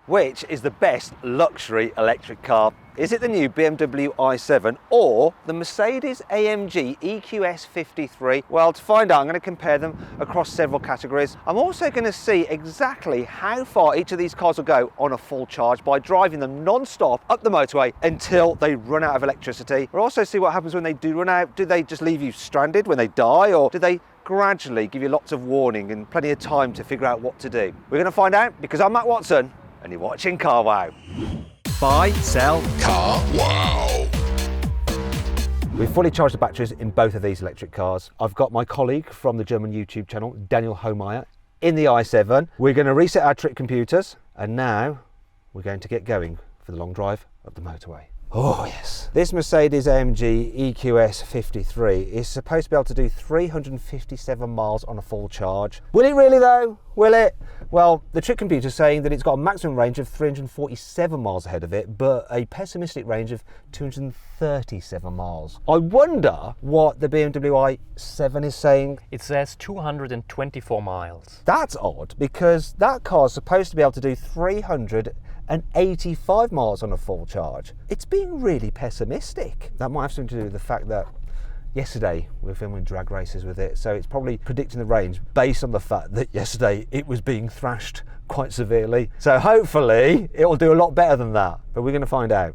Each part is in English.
Which is the best luxury electric car? Is it the new BMW i7 or the Mercedes-AMG EQS 53? Well, to find out, I'm going to compare them across several categories. I'm also going to see exactly how far each of these cars will go on a full charge by driving them non-stop up the motorway until they run out of electricity. We'll also see what happens when they do run out. Do they just leave you stranded when they die, or do they gradually give you lots of warning and plenty of time to figure out what to do? We're going to find out because I'm Matt Watson and you're watching Carwow. Buy, sell, Carwow. We've fully charged the batteries in both of these electric cars. I've got my colleague from the German YouTube channel, Daniel Homeyer, in the i7. We're going to reset our trick computers, and now we're going to get going for the long drive up the motorway. Oh yes. This Mercedes-AMG EQS 53 is supposed to be able to do 357 miles on a full charge. Will it really though? Will it? Well, the trick computer is saying that it's got a maximum range of 347 miles ahead of it, but a pessimistic range of 237 miles. I wonder what the BMW i7 is saying. It says 224 miles. That's odd, because that car is supposed to be able to do 385 miles on a full charge. It's being really pessimistic. That might have something to do with the fact that yesterday we were filming drag races with it, so it's probably predicting the range based on the fact that yesterday it was being thrashed quite severely. So hopefully it will do a lot better than that, but we're going to find out.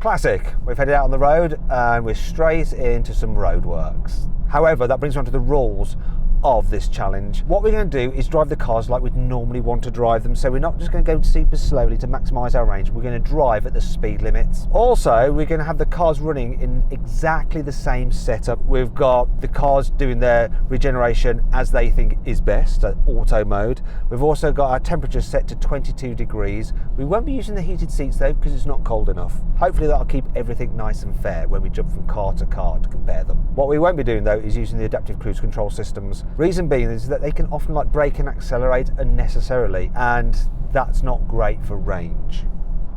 Classic, we've headed out on the road and we're straight into some roadworks. However, that brings me on to the rules of this challenge. What we're going to do is drive the cars like we'd normally want to drive them, so we're not just going to go super slowly to maximise our range. We're going to drive at the speed limits. Also, we're going to have the cars running in exactly the same setup. We've got the cars doing their regeneration as they think is best, at auto mode. We've also got our temperature set to 22 degrees. We won't be using the heated seats though, because it's not cold enough. Hopefully that'll keep everything nice and fair when we jump from car to compare them. What we won't be doing though is using the adaptive cruise control systems. Reason being is that they can often brake and accelerate unnecessarily, and that's not great for range.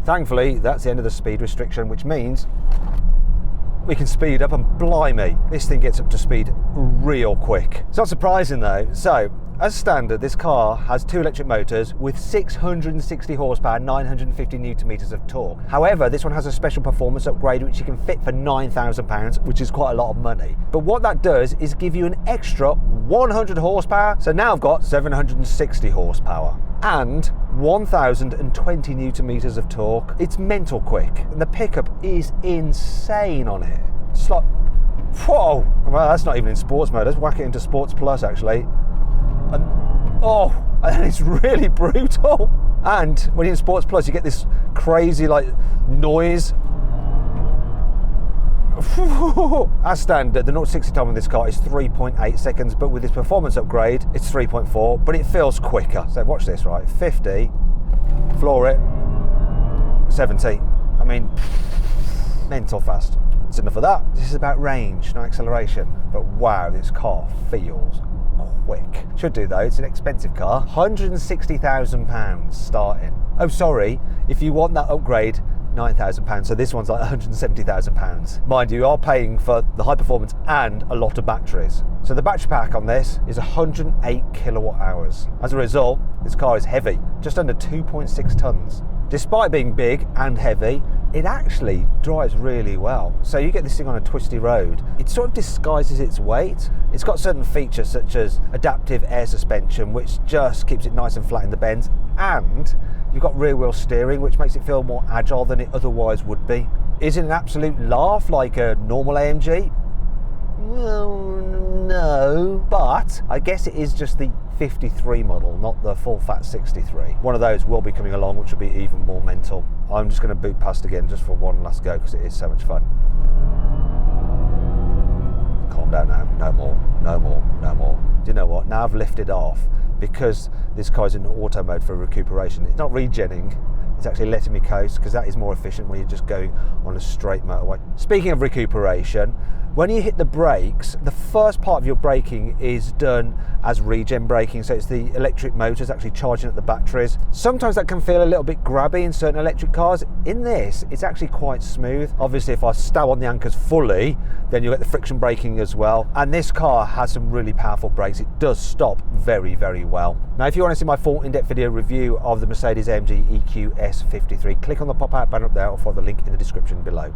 Thankfully, that's the end of the speed restriction, which means we can speed up, and blimey, this thing gets up to speed real quick. It's not surprising though. So, as standard, this car has two electric motors with 660 horsepower, 950 newton meters of torque. However, this one has a special performance upgrade which you can fit for £9,000, which is quite a lot of money. But what that does is give you an extra 100 horsepower. So now I've got 760 horsepower and 1,020 newton meters of torque. It's mental quick, and the pickup is insane on it. It's like, whoa! Well, that's not even in sports mode. Let's whack it into Sports Plus actually. And it's really brutal. And when you're in Sports Plus, you get this crazy noise. As standard, the 0-60 time on this car is 3.8 seconds, but with this performance upgrade, it's 3.4, but it feels quicker. So watch this, right? 50, floor it, 70. I mean, mental fast. It's enough of that. This is about range, not acceleration. But wow, this car feels quick. Should do though, it's an expensive car. £160,000 starting. Oh sorry, if you want that upgrade, £9,000. So this one's like £170,000. Mind you are paying for the high performance and a lot of batteries. So the battery pack on this is 108 kilowatt hours. As a result, this car is heavy, just under 2.6 tons. Despite being big and heavy, it actually drives really well. So you get this thing on a twisty road, it sort of disguises its weight. It's got certain features such as adaptive air suspension, which just keeps it nice and flat in the bends, and you've got rear wheel steering, which makes it feel more agile than it otherwise would be. Is it an absolute laugh like a normal AMG? Well, no, but I guess it is just the 53 model, not the full fat 63. One of those will be coming along, which will be even more mental. I'm just going to boot past again just for one last go because it is so much fun. Calm down now, no more, no more, no more. Do you know what? Now I've lifted off, because this car's in auto mode for recuperation. It's not regenning, it's actually letting me coast, because that is more efficient when you're just going on a straight motorway. Speaking of recuperation, when you hit the brakes, the first part of your braking is done as regen braking, so it's the electric motors actually charging up the batteries. Sometimes that can feel a little bit grabby in certain electric cars. In this, it's actually quite smooth. Obviously, if I stow on the anchors fully, then you'll get the friction braking as well. And this car has some really powerful brakes. It does stop very, very well. Now, if you want to see my full in-depth video review of the Mercedes-AMG EQS 53, click on the pop-out banner up there or follow the link in the description below.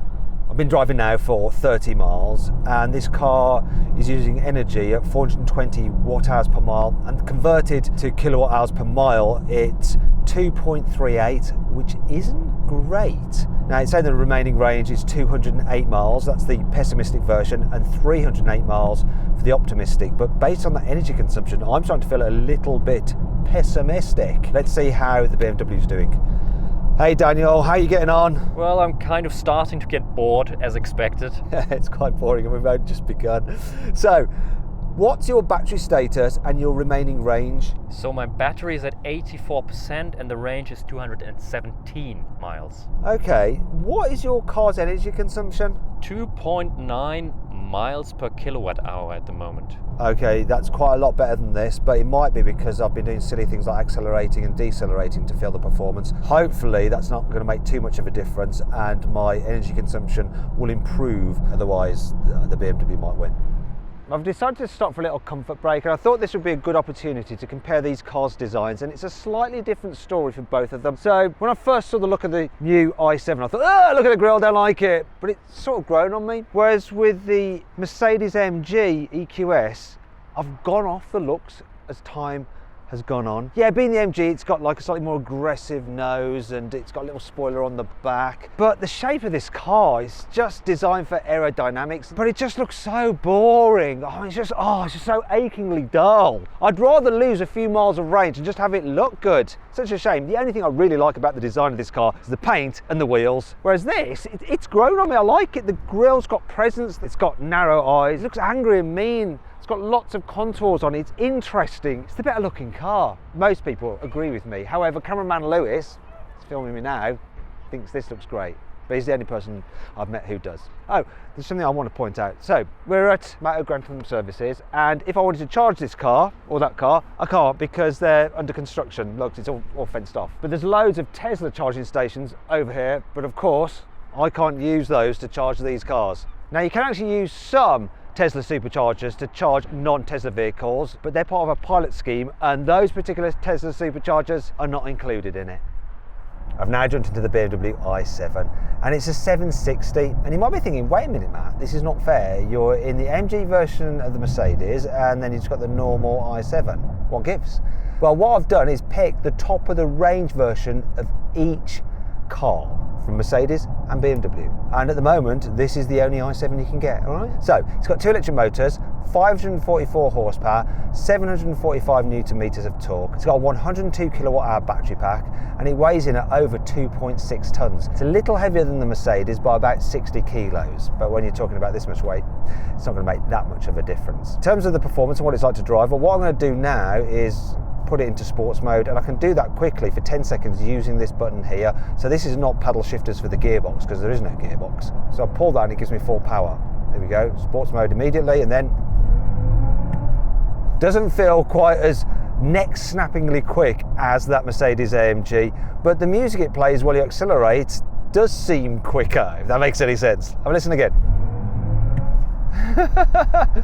I've been driving now for 30 miles and this car is using energy at 420 watt hours per mile, and converted to kilowatt hours per mile it's 2.38, which isn't great. Now it's saying the remaining range is 208 miles, that's the pessimistic version, and 308 miles for the optimistic, but based on that energy consumption I'm starting to feel a little bit pessimistic. Let's see how the BMW is doing. Hey Daniel, how are you getting on? Well, I'm kind of starting to get bored, as expected. It's quite boring and we've only just begun. So, what's your battery status and your remaining range? So my battery is at 84% and the range is 217 miles. Okay, what is your car's energy consumption? 2.9 miles per kilowatt hour at the moment. Okay, that's quite a lot better than this, but it might be because I've been doing silly things like accelerating and decelerating to feel the performance. Hopefully that's not going to make too much of a difference and my energy consumption will improve, otherwise the BMW might win. I've decided to stop for a little comfort break, and I thought this would be a good opportunity to compare these cars' designs, and it's a slightly different story for both of them. So when I first saw the look of the new i7, I thought, oh, look at the grille, don't like it, but it's sort of grown on me. Whereas with the Mercedes-AMG EQS, I've gone off the looks as time has gone on. Yeah, being the MG, it's got like a slightly more aggressive nose and it's got a little spoiler on the back. But the shape of this car is just designed for aerodynamics, but it just looks so boring. Oh, it's just so achingly dull. I'd rather lose a few miles of range and just have it look good. Such a shame. The only thing I really like about the design of this car is the paint and the wheels. Whereas this, it's grown on me. I like it. The grille's got presence. It's got narrow eyes. It looks angry and mean. It's got lots of contours on it. It's interesting. It's the better looking car. Most people agree with me. However, cameraman Lewis, who's filming me now, thinks this looks great. But he's the only person I've met who does. Oh, there's something I want to point out. So, we're at Motor Grantham Services, and if I wanted to charge this car, or that car, I can't because they're under construction. Look, it's all fenced off. But there's loads of Tesla charging stations over here, but of course, I can't use those to charge these cars. Now, you can actually use some Tesla superchargers to charge non-Tesla vehicles, but they're part of a pilot scheme, and those particular Tesla superchargers are not included in it. I've now jumped into the BMW i7 and it's a 760, and you might be thinking, wait a minute Matt, this is not fair. You're in the AMG version of the Mercedes and then you've got the normal i7. What gives? Well, what I've done is pick the top of the range version of each car from Mercedes and BMW, and at the moment this is the only i7 you can get. All right, so it's got 2 electric motors, 544 horsepower, 745 newton meters of torque. It's got a 102 kilowatt hour battery pack and it weighs in at over 2.6 tons. It's a little heavier than the Mercedes by about 60 kilos, but when you're talking about this much weight, it's not going to make that much of a difference. In terms of the performance and what it's like to drive, well, what I'm going to do now is put it into sports mode, and I can do that quickly for 10 seconds using this button here. So this is not paddle shifters for the gearbox because there is no gearbox. So I pull that and it gives me full power. There we go, sports mode immediately, and then doesn't feel quite as neck-snappingly quick as that Mercedes-AMG, but the music it plays while you accelerate does seem quicker, if that makes any sense. Have a listen again.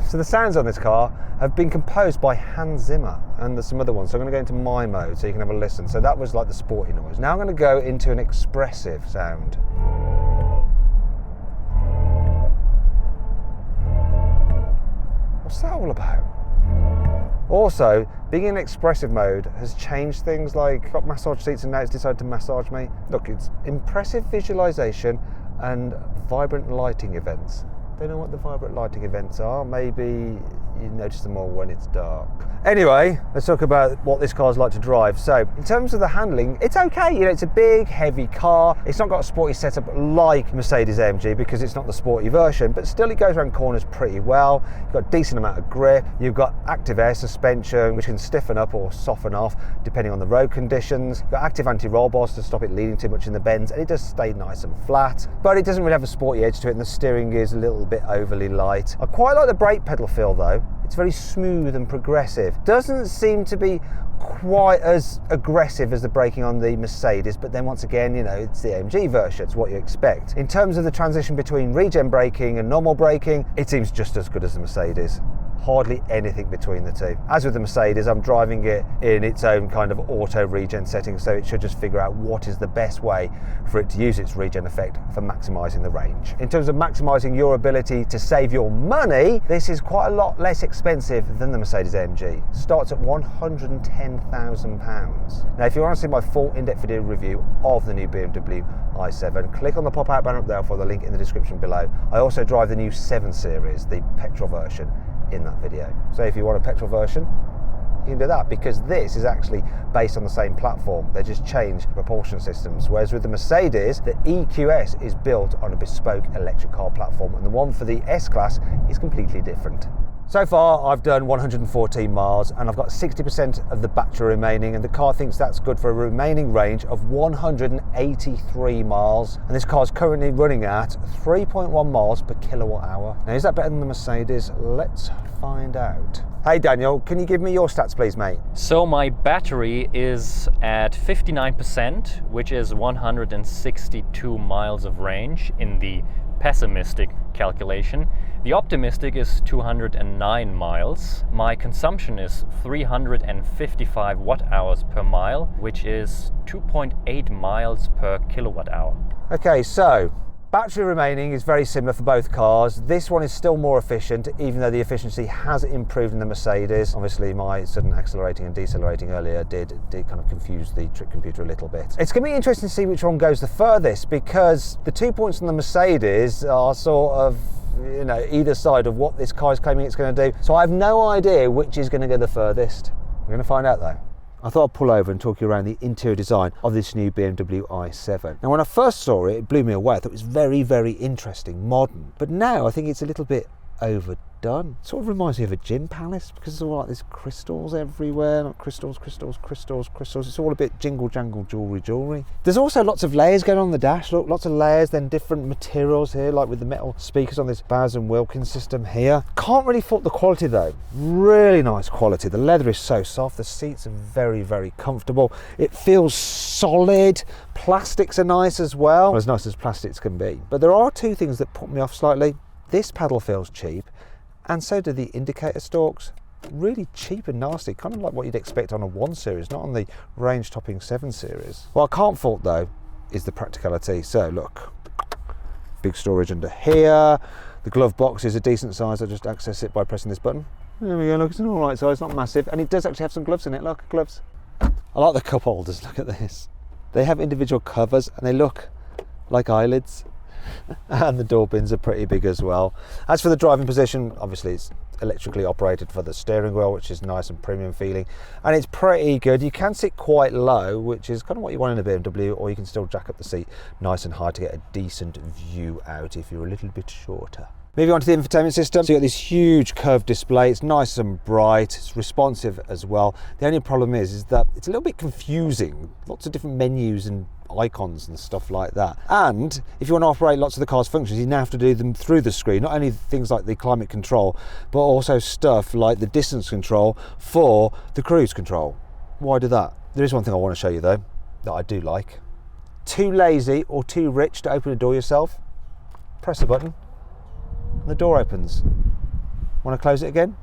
So the sounds on this car have been composed by Hans Zimmer, and there's some other ones. So I'm going to go into my mode so you can have a listen. So that was like the sporty noise. Now I'm going to go into an expressive sound. What's that all about? Also, being in expressive mode has changed things, like I've got massage seats and now it's decided to massage me. Look, it's impressive visualization and vibrant lighting events. Don't know what the vibrant lighting events are. Maybe you notice them more when it's dark. Anyway, let's talk about what this car's like to drive. So in terms of the handling, it's okay. You know, it's a big, heavy car. It's not got a sporty setup like Mercedes-AMG because it's not the sporty version, but still it goes around corners pretty well. You've got a decent amount of grip. You've got active air suspension, which can stiffen up or soften off depending on the road conditions. You've got active anti-roll bars to stop it leaning too much in the bends, and it does stay nice and flat, but it doesn't really have a sporty edge to it, and the steering is a little bit overly light. I quite like the brake pedal feel though. It's very smooth and progressive. Doesn't seem to be quite as aggressive as the braking on the Mercedes, but then once again, you know, it's the AMG version, it's what you expect. In terms of the transition between regen braking and normal braking, it seems just as good as the Mercedes. Hardly anything between the two. As with the Mercedes, I'm driving it in its own kind of auto regen setting, so it should just figure out what is the best way for it to use its regen effect for maximising the range. In terms of maximising your ability to save your money, this is quite a lot less expensive than the Mercedes-AMG. Starts at £110,000. Now, if you want to see my full in-depth video review of the new BMW i7, click on the pop-out banner up there for the link in the description below. I also drive the new 7 Series, the petrol version, in that video. So if you want a petrol version, you can do that, because this is actually based on the same platform. They just changed propulsion systems, whereas with the Mercedes, the EQS is built on a bespoke electric car platform, and the one for the S-Class is completely different. So far I've done 114 miles and I've got 60% of the battery remaining, and the car thinks that's good for a remaining range of 183 miles, and this car's currently running at 3.1 miles per kilowatt hour. Now, is that better than the Mercedes? Let's find out. Hey Daniel, can you give me your stats please, mate? So my battery is at 59%, which is 162 miles of range in the pessimistic calculation. The optimistic is 209 miles. My consumption is 355 watt hours per mile, which is 2.8 miles per kilowatt hour. Okay, so battery remaining is very similar for both cars. This one is still more efficient, even though the efficiency has improved in the Mercedes. Obviously, my sudden accelerating and decelerating earlier did kind of confuse the trick computer a little bit. It's going to be interesting to see which one goes the furthest, because the 2 points on the Mercedes are sort of, you know, either side of what this car is claiming it's going to do. So I have no idea which is going to go the furthest. We're going to find out though. I thought I'd pull over and talk you around the interior design of this new BMW i7. Now, when I first saw it, it blew me away. I thought it was very, very interesting, modern. But now I think it's a little bit overdone. It sort of reminds me of a gym palace, because it's all like these crystals everywhere. Not crystals, crystals, crystals, crystals. It's all a bit jingle jangle jewelry. There's also lots of layers going on the dash. Look, lots of layers, then different materials here, like with the metal speakers on this Bowers & Wilkins system here. Can't really fault the quality though. Really nice quality. The leather is so soft. The seats are very, very comfortable. It feels solid. Plastics are nice as well. As nice as plastics can be. But there are two things that put me off slightly. This pedal feels cheap, and so do the indicator stalks. Really cheap and nasty, kind of like what you'd expect on a 1 Series, not on the range-topping 7 Series. What I can't fault though is the practicality. So look, big storage under here. The glove box is a decent size. I just access it by pressing this button. There we go, look, it's an all right size, not massive, and it does actually have some gloves in it. Look, gloves. I like the cup holders, look at this. They have individual covers and they look like eyelids. And the door bins are pretty big as well. As for the driving position, obviously it's electrically operated for the steering wheel, which is nice and premium feeling, and it's pretty good. You can sit quite low, which is kind of what you want in a BMW, or you can still jack up the seat nice and high to get a decent view out if you're a little bit shorter. Moving on to the infotainment system, so you've got this huge curved display. It's nice and bright, it's responsive as well. The only problem is that it's a little bit confusing. Lots of different menus and icons and stuff like that. And if you want to operate lots of the car's functions, you now have to do them through the screen. Not only things like the climate control, but also stuff like the distance control for the cruise control. Why do that? There is one thing I want to show you though, that I do like. Too lazy or too rich to open a door yourself? Press the button. The door opens. Want to close it again?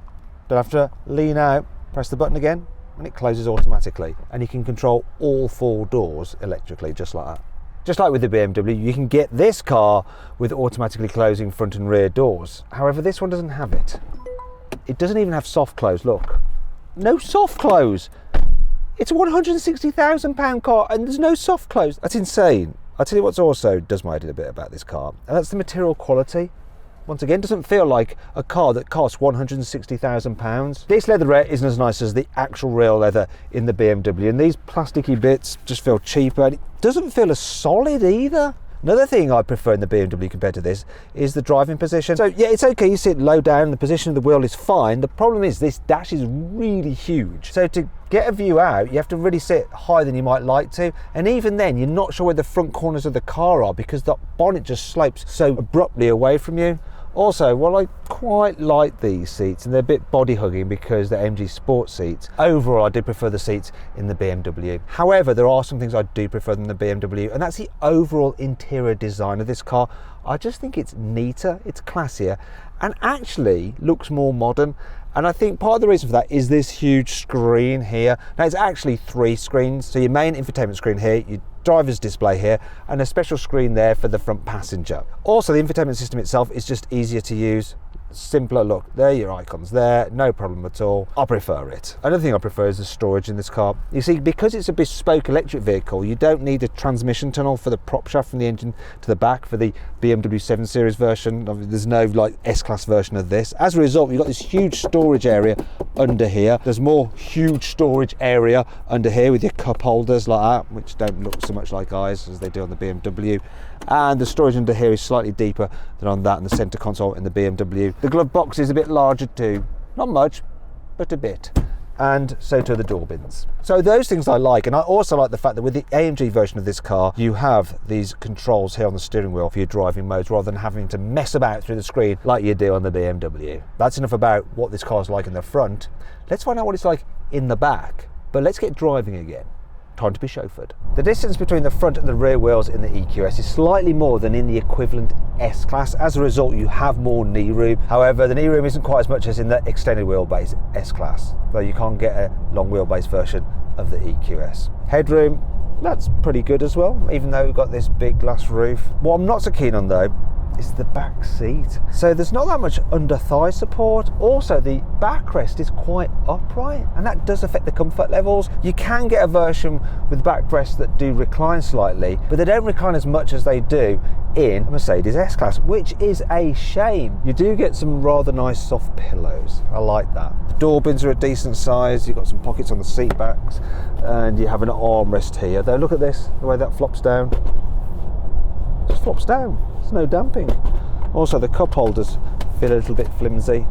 Don't have to lean out, press the button again, and it closes automatically. And you can control all 4 doors electrically, just like that. Just like with the BMW, you can get this car with automatically closing front and rear doors. However, this one doesn't have it. It doesn't even have soft close, look. No soft close. It's a £160,000 car and there's no soft close. That's insane. I'll tell you what's also does my head in a bit about this car, and that's the material quality. Once again, doesn't feel like a car that costs £160,000. This leatherette isn't as nice as the actual real leather in the BMW, and these plasticky bits just feel cheaper, and it doesn't feel as solid either. Another thing I prefer in the BMW compared to this is the driving position. So yeah, it's okay, you sit low down, the position of the wheel is fine. The problem is this dash is really huge. So to get a view out, you have to really sit higher than you might like to. And even then, you're not sure where the front corners of the car are because the bonnet just slopes so abruptly away from you. Also, while I quite like these seats, and they're a bit body hugging because they're AMG Sport seats, overall I do prefer the seats in the BMW. However, there are some things I do prefer than the BMW, and that's the overall interior design of this car. I just think it's neater, it's classier, and actually looks more modern. And I think part of the reason for that is this huge screen here. Now it's actually 3 screens. So your main infotainment screen here, your driver's display here, and a special screen there for the front passenger. Also, the infotainment system itself is just easier to use. Simpler look. There are your icons there, no problem at all. I prefer it. Another thing I prefer is the storage in this car. You see, because it's a bespoke electric vehicle, you don't need a transmission tunnel for the prop shaft from the engine to the back for the BMW 7 Series version. There's no like S-Class version of this. As a result, you've got this huge storage area under here. There's more huge storage area under here with your cup holders like that, which don't look so much like eyes as they do on the BMW. And the storage under here is slightly deeper than on that, and the center console in the BMW. The glove box is a bit larger too. Not much, but a bit. And so too the door bins. So those things I like, and I also like the fact that with the AMG version of this car, you have these controls here on the steering wheel for your driving modes rather than having to mess about through the screen like you do on the BMW. That's enough about what this car is like in the front. Let's find out what it's like in the back, but let's get driving again. Time to be chauffeured. The distance between the front and the rear wheels in the EQS is slightly more than in the equivalent S-Class. As a result, you have more knee room. However, the knee room isn't quite as much as in the extended wheelbase S-Class, though you can't get a long wheelbase version of the EQS. Headroom, that's pretty good as well, even though we've got this big glass roof. What I'm not so keen on though is the back seat. So there's not that much under thigh support. Also, the backrest is quite upright, and that does affect the comfort levels. You can get a version with backrests that do recline slightly, but they don't recline as much as they do in a Mercedes S-Class, which is a shame. You do get some rather nice soft pillows. I like that. The door bins are a decent size. You've got some pockets on the seat backs, and you have an armrest here. Though look at this, the way that flops down. Just flops down. There's no damping. Also, the cup holders feel a little bit flimsy.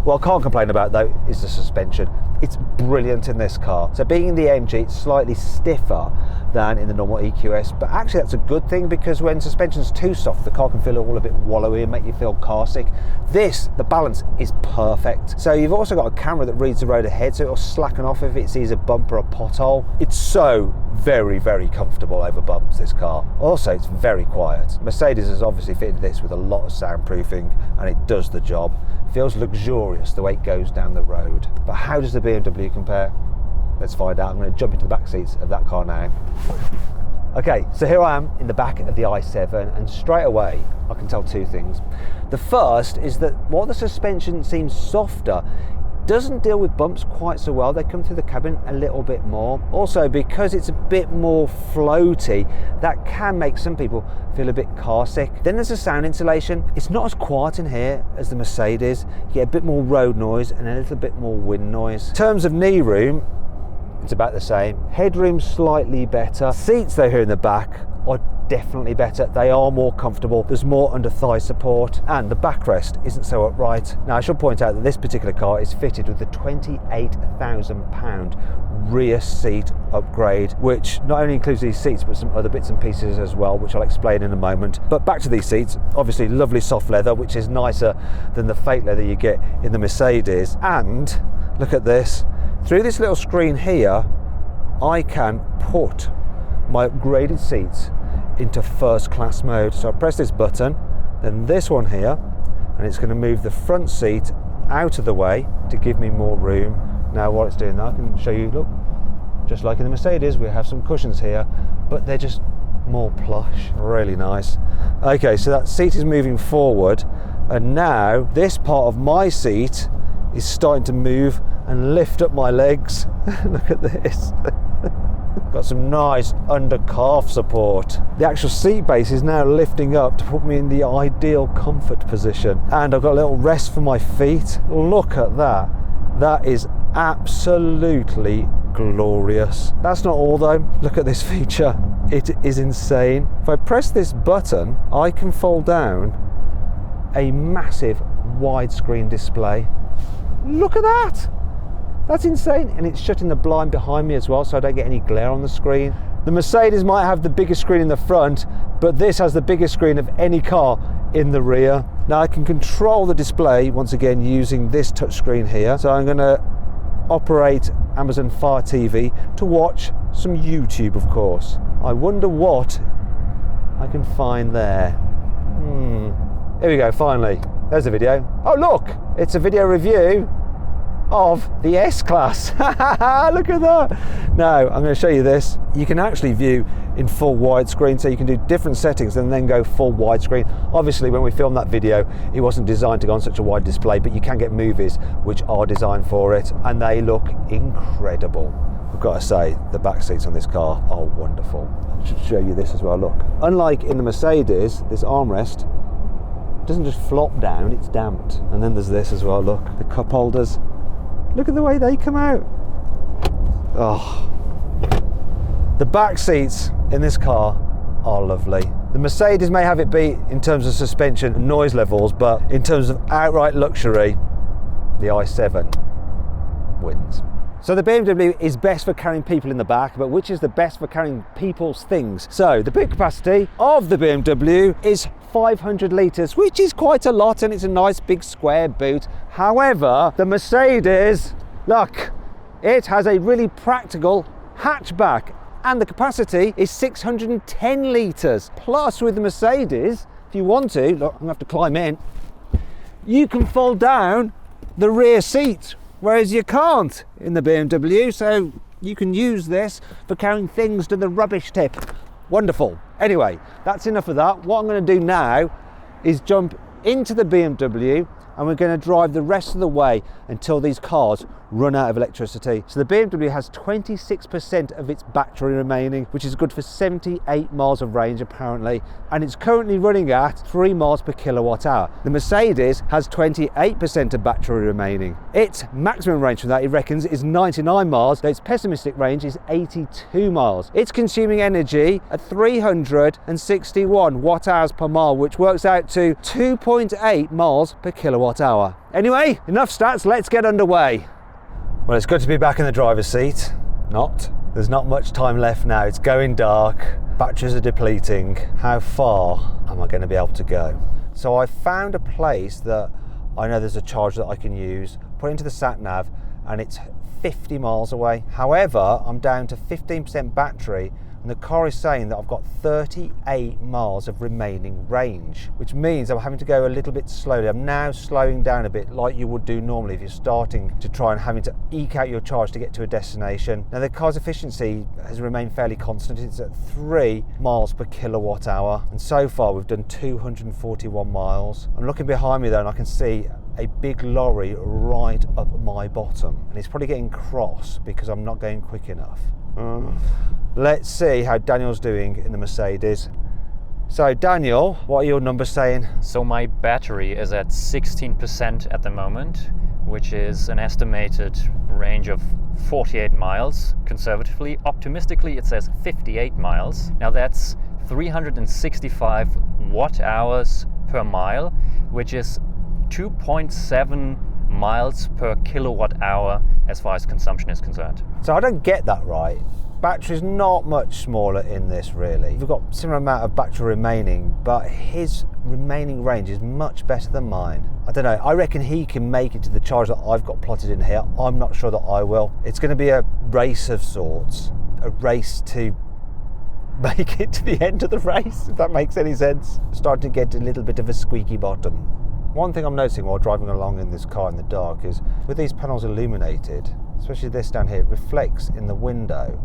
What I can't complain about though is the suspension. It's brilliant in this car. So being in the AMG, it's slightly stiffer than in the normal EQS, but actually that's a good thing because when suspension's too soft, the car can feel all a bit wallowy and make you feel car sick. This, the balance is perfect. So you've also got a camera that reads the road ahead, so it'll slacken off if it sees a bump or a pothole. It's so very, very comfortable over bumps, this car. Also, it's very quiet. Mercedes has obviously fitted this with a lot of soundproofing, and it does the job. It feels luxurious the way it goes down the road. But how does the BMW compare? Let's find out. I'm going to jump into the back seats of that car now. Okay, so here I am in the back of the i7, and straight away I can tell 2 things. The first is that while the suspension seems softer, doesn't deal with bumps quite so well. They come through the cabin a little bit more. Also, because it's a bit more floaty, that can make some people feel a bit car sick. Then there's the sound insulation. It's not as quiet in here as the Mercedes. You get a bit more road noise and a little bit more wind noise. In terms of knee room, it's about the same. Headroom slightly better. Seats though here in the back are definitely better. They are more comfortable. There's more under thigh support, and the backrest isn't so upright. Now I should point out that this particular car is fitted with the £28,000 rear seat upgrade, which not only includes these seats but some other bits and pieces as well, which I'll explain in a moment. But back to these seats, obviously lovely soft leather, which is nicer than the fake leather you get in the Mercedes. And look at this, through this little screen here I can put my upgraded seats into first class mode. So I press this button, then this one here, and it's going to move the front seat out of the way to give me more room. Now while it's doing that, I can show you, look, just like in the Mercedes, we have some cushions here, but they're just more plush, really nice. Okay, so that seat is moving forward, and now this part of my seat is starting to move and lift up my legs. Look at this. Got some nice under calf support. The actual seat base is now lifting up to put me in the ideal comfort position. And I've got a little rest for my feet. Look at that. That is absolutely glorious. That's not all though. Look at this feature. It is insane. If I press this button, I can fold down a massive widescreen display. Look at that. That's insane. And it's shutting the blind behind me as well, so I don't get any glare on the screen. The Mercedes might have the biggest screen in the front, but this has the biggest screen of any car in the rear. Now I can control the display once again using this touchscreen here. So I'm going to operate Amazon Fire TV to watch some YouTube, of course. I wonder what I can find there. Here we go, finally. There's a video. Oh look, it's a video review of the S-Class. Look at that. Now, I'm going to show you this. You can actually view in full widescreen, so you can do different settings and then go full widescreen. Obviously, when we filmed that video, it wasn't designed to go on such a wide display, but you can get movies which are designed for it, and they look incredible. I've got to say, the back seats on this car are wonderful. I should show you this as well, look. Unlike in the Mercedes, this armrest doesn't just flop down, it's damped. And then there's this as well, look, the cup holders. Look at the way they come out. Oh. The back seats in this car are lovely. The Mercedes may have it beat in terms of suspension and noise levels, but in terms of outright luxury, the i7 wins. So the BMW is best for carrying people in the back, but which is the best for carrying people's things? So the boot capacity of the BMW is 500 litres, which is quite a lot, and it's a nice big square boot. However, the Mercedes, look, it has a really practical hatchback, and the capacity is 610 litres. Plus with the Mercedes, if you want to, look, I'm gonna have to climb in, you can fold down the rear seat, whereas you can't in the BMW, so you can use this for carrying things to the rubbish tip. Wonderful. Anyway, that's enough of that. What I'm going to do now is jump into the BMW, and we're going to drive the rest of the way until these cars run out of electricity. So the BMW has 26% of its battery remaining, which is good for 78 miles of range apparently, and it's currently running at 3 miles per kilowatt hour. The Mercedes has 28% of battery remaining. Its maximum range from that, it reckons, is 99 miles, though its pessimistic range is 82 miles. It's consuming energy at 361 watt hours per mile, which works out to 2.8 miles per kilowatt hour. Anyway, enough stats, let's get underway. Well, it's good to be back in the driver's seat. There's not much time left now. It's going dark, batteries are depleting. How far am I going to be able to go? So I found a place that I know there's a charge that I can use, put into the sat nav, and it's 50 miles away. However, I'm down to 15% battery, and the car is saying that I've got 38 miles of remaining range, which means I'm having to go a little bit slowly. I'm now slowing down a bit like you would do normally if you're starting to try and having to eke out your charge to get to a destination. Now the car's efficiency has remained fairly constant. It's at 3 miles per kilowatt hour, and so far we've done 241 miles. I'm looking behind me though, and I can see a big lorry right up my bottom, and it's probably getting cross because I'm not going quick enough. Let's see how Daniel's doing in the Mercedes. So Daniel, what are your numbers saying? So my battery is at 16% at the moment, which is an estimated range of 48 miles. Conservatively, optimistically it says 58 miles. Now that's 365 watt hours per mile, which is 2.7 miles per kilowatt hour as far as consumption is concerned. So I don't get that right. Battery's not much smaller in this really. We've got a similar amount of battery remaining, but his remaining range is much better than mine. I don't know, I reckon he can make it to the charge that I've got plotted in here. I'm not sure that I will. It's going to be a race of sorts, a race to make it to the end of the race, if that makes any sense. Starting to get a little bit of a squeaky bottom. One thing I'm noticing while driving along in this car in the dark is with these panels illuminated, especially this down here, it reflects in the window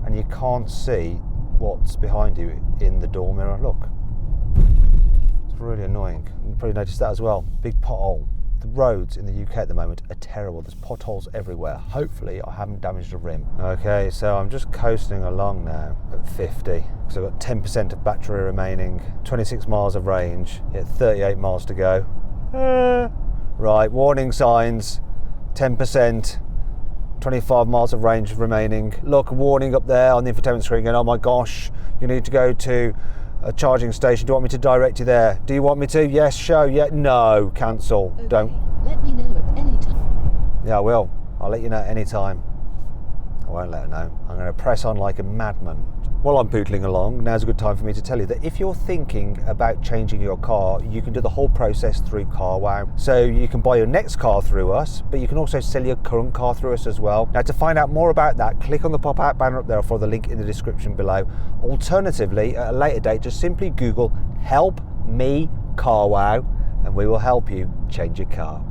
and you can't see what's behind you in the door mirror. Look, it's really annoying. You probably noticed that as well. Big pothole The roads in the UK at the moment are terrible. There's potholes everywhere. Hopefully I haven't damaged a rim. Okay, so I'm just coasting along now at 50. So I've got 10% of battery remaining, 26 miles of range, yet 38 miles to go. Right, warning signs, 10%, 25 miles of range remaining. Look, warning up there on the infotainment screen going, oh my gosh, you need to go to a charging station. Do you want me to direct you there? Do you want me to? Yes, show. Yeah, no, cancel. Okay. Don't. Let me know at any time. Yeah, I will. I'll let you know at any time. I won't let her know. I'm going to press on like a madman. While I'm pootling along, now's a good time for me to tell you that if you're thinking about changing your car, you can do the whole process through Carwow. So you can buy your next car through us, but you can also sell your current car through us as well. Now, to find out more about that, click on the pop-out banner up there or follow the link in the description below. Alternatively, at a later date, just simply Google "Help Me Carwow" and we will help you change your car.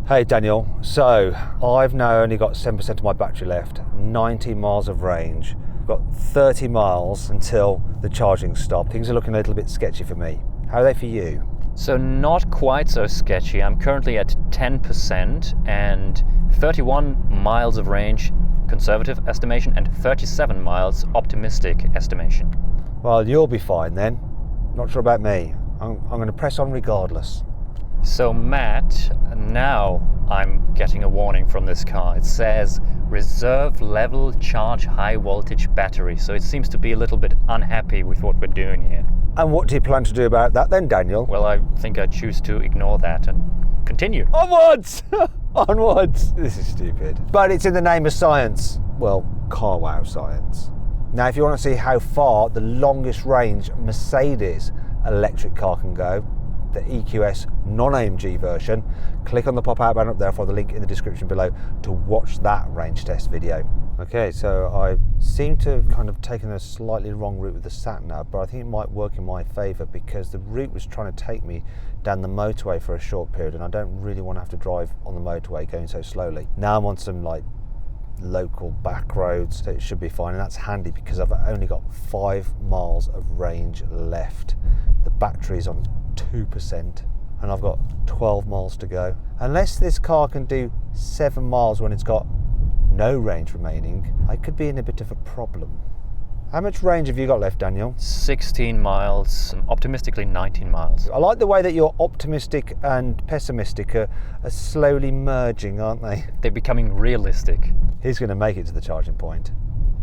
Hey Daniel, so I've now only got 7% of my battery left, 90 miles of range. I've got 30 miles until the charging stop. Things are looking a little bit sketchy for me. How are they for you? So not quite so sketchy. I'm currently at 10% and 31 miles of range, conservative estimation, and 37 miles optimistic estimation. Well, you'll be fine then. Not sure about me. I'm going to press on regardless. So Matt, now I'm getting a warning from this car. It says reserve level charge high voltage battery. So it seems to be a little bit unhappy with what we're doing here. And what do you plan to do about that then, Daniel? Well, I think I choose to ignore that and continue. Onwards! Onwards! This is stupid. But it's in the name of science. Well, Carwow science. Now, if you want to see how far the longest range Mercedes electric car can go, the EQS non-AMG version, click on the pop-out banner up there for the link in the description below to watch that range test video. Okay, so I seem to have kind of taken a slightly wrong route with the sat-nav, but I think it might work in my favour because the route was trying to take me down the motorway for a short period, and I don't really want to have to drive on the motorway going so slowly. Now I'm on some like local back roads, so it should be fine, and that's handy because I've only got 5 miles of range left. The battery's on 2% and I've got 12 miles to go. Unless this car can do 7 miles when it's got no range remaining, I could be in a bit of a problem. How much range have you got left, Daniel? 16 miles, optimistically 19 miles. I like the way that you're optimistic and pessimistic are slowly merging, aren't they? They're becoming realistic. He's going to make it to the charging point.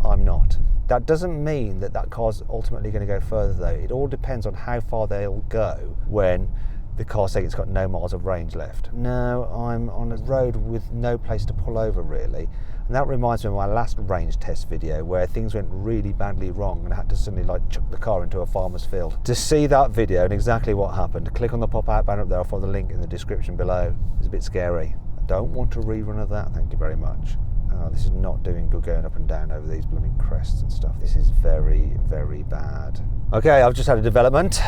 I'm not. That doesn't mean that that car's ultimately going to go further though. It all depends on how far they'll go when the car's saying it's got no miles of range left. No, I'm on a road with no place to pull over really. And that reminds me of my last range test video where things went really badly wrong and I had to suddenly like chuck the car into a farmer's field. To see that video and exactly what happened, click on the pop-out banner up there or follow the link in the description below. It's a bit scary. I don't want a rerun of that, thank you very much. Oh, this is not doing good going up and down over these blooming crests and stuff. This is very, very bad. Okay, I've just had a development.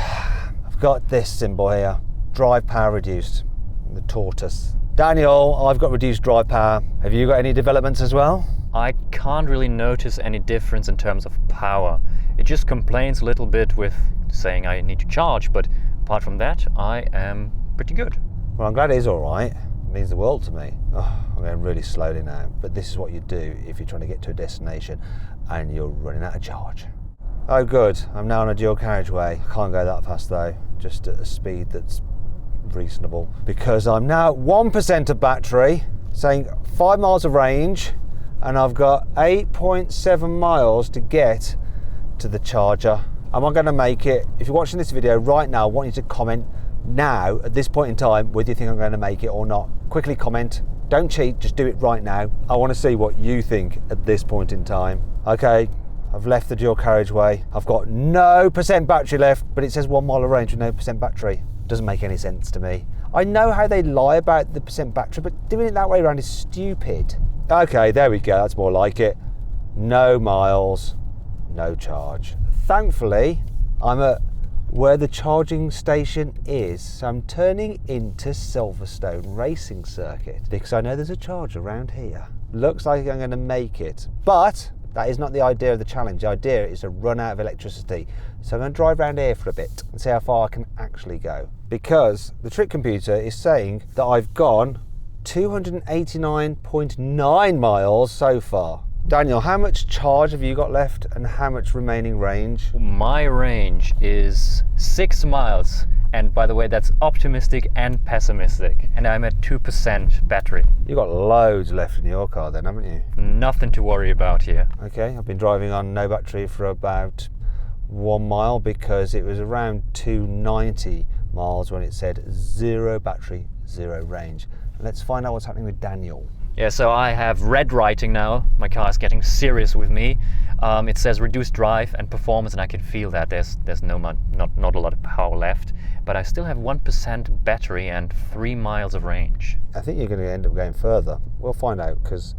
I've got this symbol here. Drive power reduced. The tortoise. Daniel, I've got reduced drive power. Have you got any developments as well? I can't really notice any difference in terms of power. It just complains a little bit with saying I need to charge, but apart from that, I am pretty good. Well, I'm glad it is all right. It means the world to me. Oh, I'm going really slowly now, but this is what you do if you're trying to get to a destination and you're running out of charge. Oh good, I'm now on a dual carriageway. Can't go that fast though, just at a speed that's reasonable because I'm now at 1% of battery, saying 5 miles of range, and I've got 8.7 miles to get to the charger. Am I going to make it? If you're watching this video right now, I want you to comment now at this point in time whether you think I'm going to make it or not. Quickly comment. Don't cheat, just do it right now. I want to see what you think at this point in time. Okay, I've left the dual carriageway. I've got no % battery left, but it says 1 mile of range with no % battery. Doesn't make any sense to me. I know how they lie about the % battery, but doing it that way around is stupid. Okay, there we go, that's more like it. No miles, no charge. Thankfully, I'm at where the charging station is, so I'm turning into Silverstone Racing Circuit because I know there's a charge around here. Looks like I'm going to make it, but That is not the idea of the challenge. The idea is to run out of electricity. So I'm going to drive around here for a bit and see how far I can actually go. Because the trick computer is saying that I've gone 289.9 miles so far. Daniel, how much charge have you got left and how much remaining range? My range is 6 miles. And by the way, that's optimistic and pessimistic. And I'm at 2% battery. You've got loads left in your car then, haven't you? Nothing to worry about here. Okay, I've been driving on no battery for about 1 mile because it was around 290 miles when it said 0 battery, 0 range. Let's find out what's happening with Daniel. Yeah, so I have red writing now. My car is getting serious with me. It says reduced drive and performance, and I can feel that there's not a lot of power left. But I still have 1% battery and 3 miles of range. I think you're going to end up going further. We'll find out because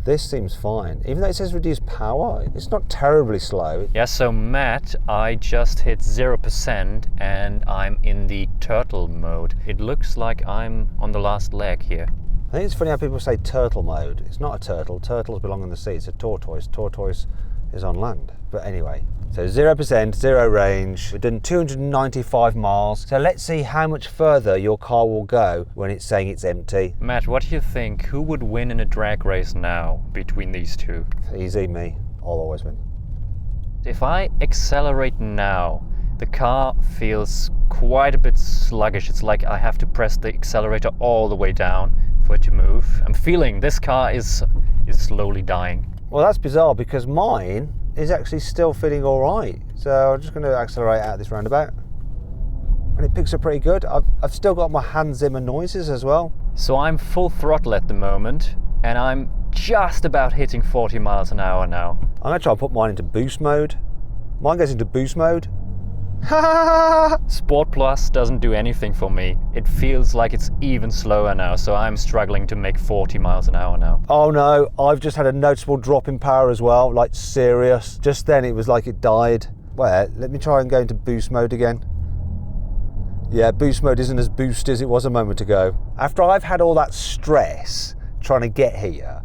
this seems fine. Even though it says reduced power, it's not terribly slow. Yeah, so Matt, I just hit 0% and I'm in the turtle mode. It looks like I'm on the last leg here. I think it's funny how people say turtle mode. It's not a turtle. Turtles belong in the sea. It's a tortoise. Tortoise is on land. But anyway, so 0%, 0 range. We've done 295 miles. So let's see how much further your car will go when it's saying it's empty. Matt, what do you think? Who would win in a drag race now between these two? Easy, me. I'll always win. If I accelerate now, the car feels quite a bit sluggish. It's like I have to press the accelerator all the way down for it to move. I'm feeling this car is slowly dying. Well, that's bizarre because mine is actually still feeling all right. So I'm just going to accelerate out this roundabout. And it picks up pretty good. I've still got my Hans Zimmer noises as well. So I'm full throttle at the moment and I'm just about hitting 40 miles an hour now. I'm going to try and put mine into boost mode. Mine goes into boost mode. Sport Plus doesn't do anything for me. It feels like it's even slower now, so I'm struggling to make 40 miles an hour now. Oh no, I've just had a noticeable drop in power as well, like serious. Just then it was like it died. Well, let me try and go into boost mode again. Yeah, boost mode isn't as boosty as it was a moment ago. After I've had all that stress trying to get here,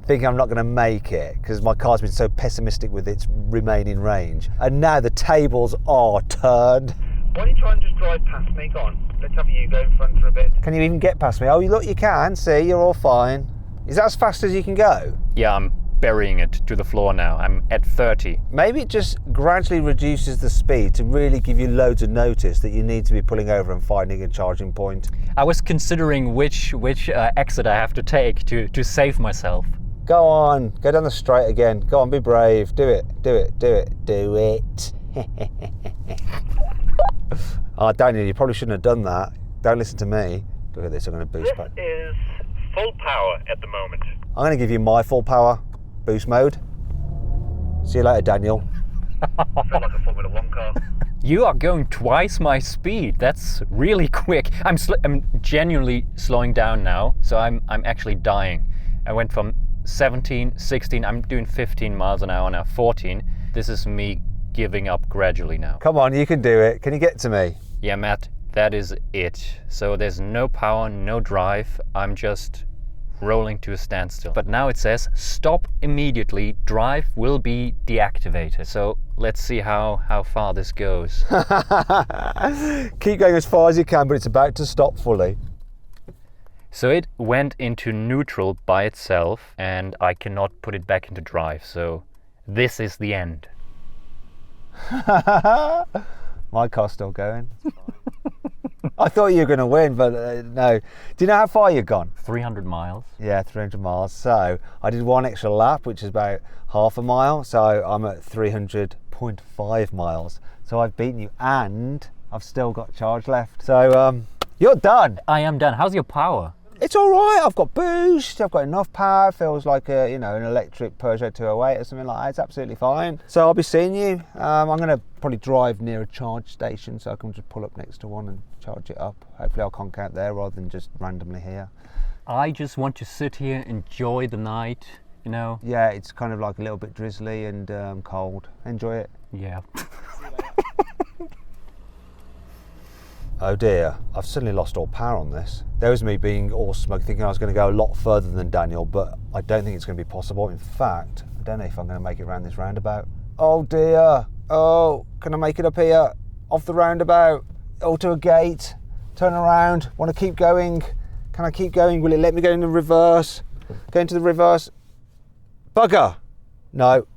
thinking I'm not going to make it because my car's been so pessimistic with its remaining range, and now the tables are turned. Why don't you try and just drive past me? Go on, let's have you go in front for a bit. Can you even get past me? Oh, look, you can. See, you're all fine. Is that as fast as you can go? Yeah, I'm burying it to the floor now. I'm at 30. Maybe it just gradually reduces the speed to really give you loads of notice that you need to be pulling over and finding a charging point. I was considering which exit I have to take to save myself. Go on, go down the straight again. Go on, be brave. Do it, do it, do it, do it. Oh, Daniel, you probably shouldn't have done that. Don't listen to me. Look at this, I'm going to boost back. This is full power at the moment. I'm going to give you my full power boost mode. See you later, Daniel. I feel like a Formula 1 car. You are going twice my speed. That's really quick. I'm genuinely slowing down now, so I'm actually dying. I went from 17, 16, I'm doing 15 miles an hour now, 14. This is me giving up gradually now. Come on, you can do it. Can you get to me? Yeah, Matt, that is it. So there's no power, no drive. I'm just rolling to a standstill. But now it says stop immediately. Drive will be deactivated. So let's see how far this goes. Keep going as far as you can, but it's about to stop fully. So it went into neutral by itself and I cannot put it back into drive. So this is the end. My car's still going. I thought you were going to win, but no. Do you know how far you've gone? 300 miles. Yeah, 300 miles. So I did one extra lap, which is about half a mile. So I'm at 300.5 miles. So I've beaten you and I've still got charge left. So you're done. I am done. How's your power? It's all right. I've got boost. I've got enough power. Feels like an electric Peugeot 208 or something like that. It's absolutely fine. So I'll be seeing you. I'm going to probably drive near a charge station so I can just pull up next to one and charge it up. Hopefully I'll conk out there rather than just randomly here. I just want to sit here, enjoy the night, you know. Yeah, it's kind of like a little bit drizzly and cold. Enjoy it. Yeah. Oh dear, I've suddenly lost all power on this. There was me being all smug, thinking I was going to go a lot further than Daniel, but I don't think it's going to be possible. In fact, I don't know if I'm going to make it around this roundabout. Oh dear. Oh, can I make it up here? Off the roundabout. Oh, to a gate. Turn around. Want to keep going. Can I keep going? Will it let me go in the reverse? Go into the reverse. Bugger. No.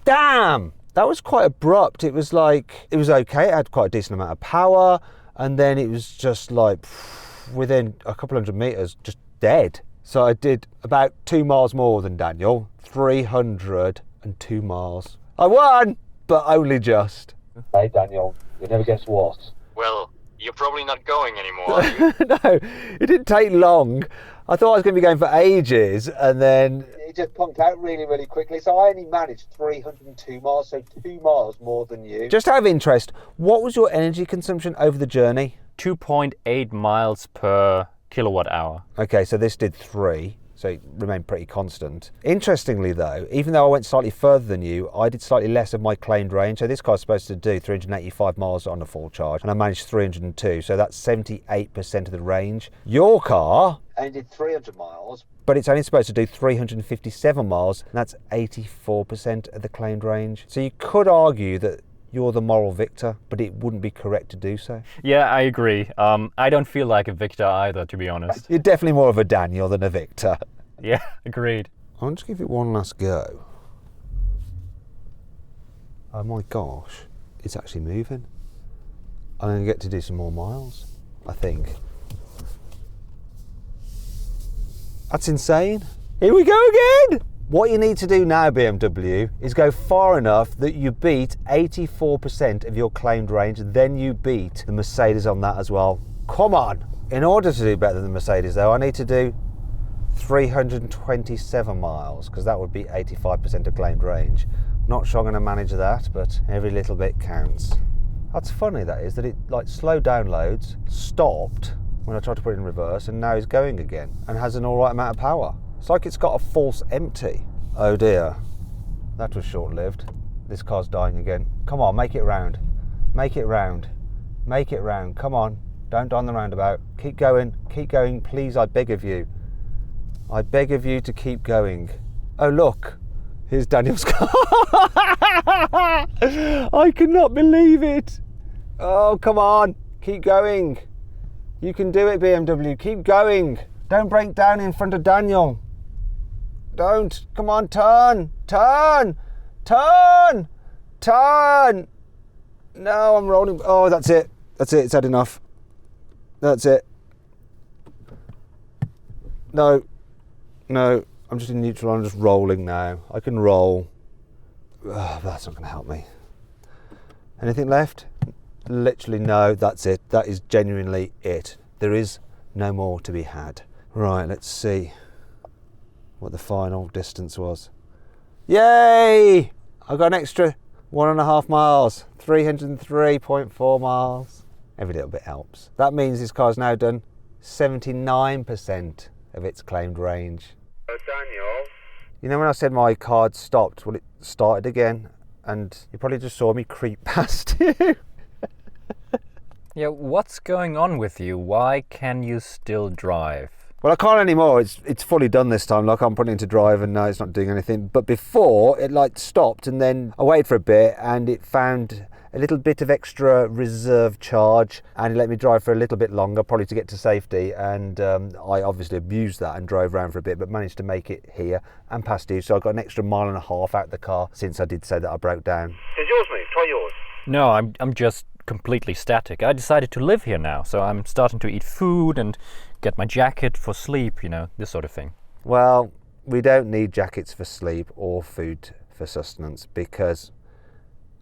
Damn. That was quite abrupt. It was like, it was okay. It had quite a decent amount of power. And then it was just like, within a couple hundred meters, just dead. So I did about 2 miles more than Daniel. 302 miles. I won, but only just. Hey Daniel, you never guess what? Well, you're probably not going anymore, are you? No, it didn't take long. I thought I was going to be going for ages, and then it just pumped out really, really quickly. So I only managed 302 miles, so 2 miles more than you. Just out of interest, what was your energy consumption over the journey? 2.8 miles per kilowatt hour. Okay, so this did 3. So it remained pretty constant. Interestingly though, even though I went slightly further than you, I did slightly less of my claimed range. So this car's supposed to do 385 miles on a full charge, and I managed 302, so that's 78% of the range. Your car only did 300 miles, but it's only supposed to do 357 miles, and that's 84% of the claimed range. So you could argue that you're the moral victor, but it wouldn't be correct to do so. Yeah, I agree. I don't feel like a victor either, to be honest. You're definitely more of a Daniel than a victor. Yeah, agreed. I'll just give it one last go. Oh my gosh, it's actually moving. I'm going to get to do some more miles, I think. That's insane. Here we go again! What you need to do now, BMW, is go far enough that you beat 84% of your claimed range, then you beat the Mercedes on that as well. Come on! In order to do better than the Mercedes though, I need to do 327 miles, because that would be 85% of claimed range. Not sure I'm going to manage that, but every little bit counts. That's funny, that is, that it like slowed down loads, stopped when I tried to put it in reverse, and now it's going again, and has an alright amount of power. It's like it's got a false empty. Oh dear, that was short-lived. This car's dying again. Come on, make it round. Make it round. Make it round. Come on, don't die on the roundabout. Keep going, please, I beg of you. I beg of you to keep going. Oh look, here's Daniel's car. I cannot believe it. Oh, come on, keep going. You can do it, BMW, keep going. Don't break down in front of Daniel. Don't. Come on, turn. Turn. Turn. Turn. No, I'm rolling. Oh, that's it. That's it. It's had enough. That's it. No. No. I'm just in neutral. I'm just rolling now. I can roll. Oh, that's not going to help me. Anything left? Literally no. That's it. That is genuinely it. There is no more to be had. Right, let's see what the final distance was. Yay! I got an extra 1.5 miles, 303.4 miles. Every little bit helps. That means this car's now done 79% of its claimed range. Oh, Daniel. You know when I said my card stopped, well, it started again, and you probably just saw me creep past you. Yeah, what's going on with you? Why can you still drive? Well, I can't anymore. It's fully done this time. Like, I'm putting it into drive and now it's not doing anything. But before, it like stopped, and then I waited for a bit and it found a little bit of extra reserve charge, and it let me drive for a little bit longer, probably to get to safety. And I obviously abused that and drove around for a bit, but managed to make it here and past you. So I got an extra 1.5 miles out the car since I did say that I broke down. It's yours, mate. Try yours. No, I'm just completely static. I decided to live here now, so I'm starting to eat food and get my jacket for sleep, you know, this sort of thing. Well, we don't need jackets for sleep or food for sustenance, because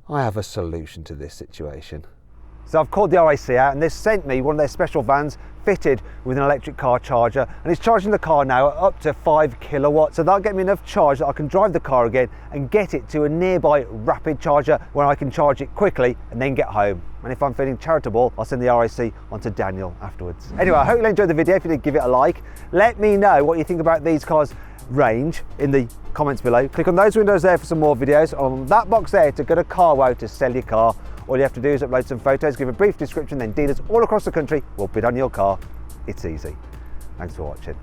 I have a solution to this situation. So I've called the RAC out, and they've sent me one of their special vans fitted with an electric car charger, and it's charging the car now at up to 5 kilowatts. So that'll get me enough charge that I can drive the car again and get it to a nearby rapid charger where I can charge it quickly and then get home. And if I'm feeling charitable, I'll send the RAC onto Daniel afterwards. Anyway, I hope you enjoyed the video. If you did, give it a like. Let me know what you think about these cars' range in the comments below. Click on those windows there for some more videos. On that box there to go to carwow to sell your car. All you have to do is upload some photos, give a brief description, then dealers all across the country will bid on your car. It's easy. Thanks for watching.